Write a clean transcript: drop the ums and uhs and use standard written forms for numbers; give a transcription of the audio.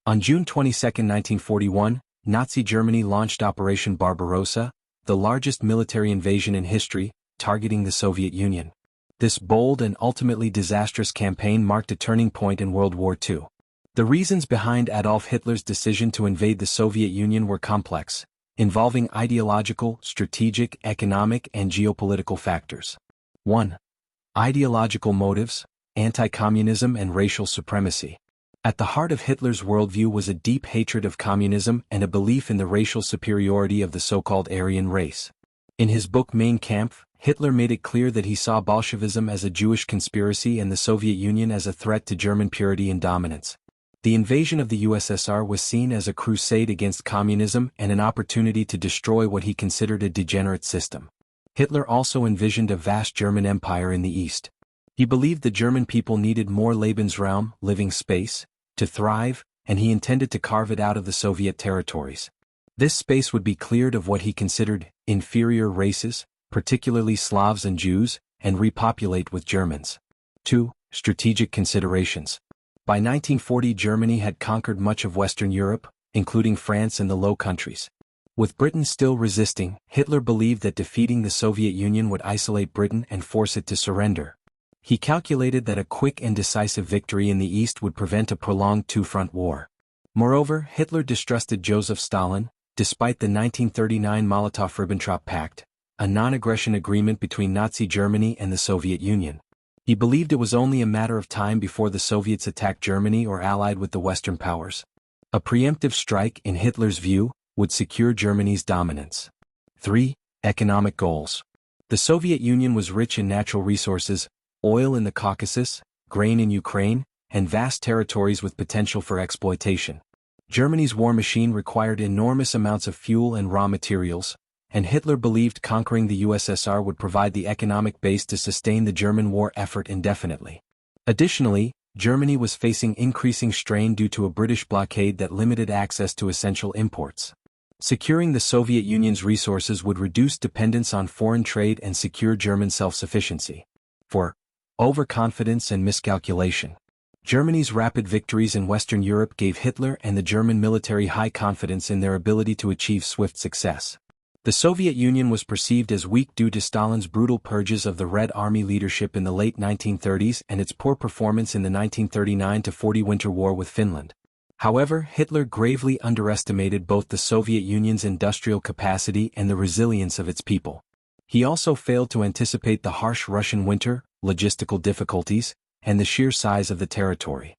On June 22, 1941, Nazi Germany launched Operation Barbarossa, the largest military invasion in history, targeting the Soviet Union. This bold and ultimately disastrous campaign marked a turning point in World War II. The reasons behind Adolf Hitler's decision to invade the Soviet Union were complex, involving ideological, strategic, economic, and geopolitical factors. 1. Ideological motives, anti-communism and racial supremacy. At the heart of Hitler's worldview was a deep hatred of communism and a belief in the racial superiority of the so-called Aryan race. In his book Mein Kampf, Hitler made it clear that he saw Bolshevism as a Jewish conspiracy and the Soviet Union as a threat to German purity and dominance. The invasion of the USSR was seen as a crusade against communism and an opportunity to destroy what he considered a degenerate system. Hitler also envisioned a vast German empire in the East. He believed the German people needed more Lebensraum, living space, to thrive, and he intended to carve it out of the Soviet territories. This space would be cleared of what he considered inferior races, particularly Slavs and Jews, and repopulate with Germans. 2. Strategic considerations. By 1940, Germany had conquered much of Western Europe, including France and the Low Countries. With Britain still resisting, Hitler believed that defeating the Soviet Union would isolate Britain and force it to surrender. He calculated that a quick and decisive victory in the East would prevent a prolonged two-front war. Moreover, Hitler distrusted Joseph Stalin, despite the 1939 Molotov-Ribbentrop Pact, a non-aggression agreement between Nazi Germany and the Soviet Union. He believed it was only a matter of time before the Soviets attacked Germany or allied with the Western powers. A preemptive strike, in Hitler's view, would secure Germany's dominance. 3. Economic goals. The Soviet Union was rich in natural resources, oil in the Caucasus, grain in Ukraine, and vast territories with potential for exploitation. Germany's war machine required enormous amounts of fuel and raw materials, and Hitler believed conquering the USSR would provide the economic base to sustain the German war effort indefinitely. Additionally, Germany was facing increasing strain due to a British blockade that limited access to essential imports. Securing the Soviet Union's resources would reduce dependence on foreign trade and secure German self-sufficiency. 4. Overconfidence and miscalculation. Germany's rapid victories in Western Europe gave Hitler and the German military high confidence in their ability to achieve swift success. The Soviet Union was perceived as weak due to Stalin's brutal purges of the Red Army leadership in the late 1930s and its poor performance in the 1939-40 Winter War with Finland. However, Hitler gravely underestimated both the Soviet Union's industrial capacity and the resilience of its people. He also failed to anticipate the harsh Russian winter, logistical difficulties, and the sheer size of the territory.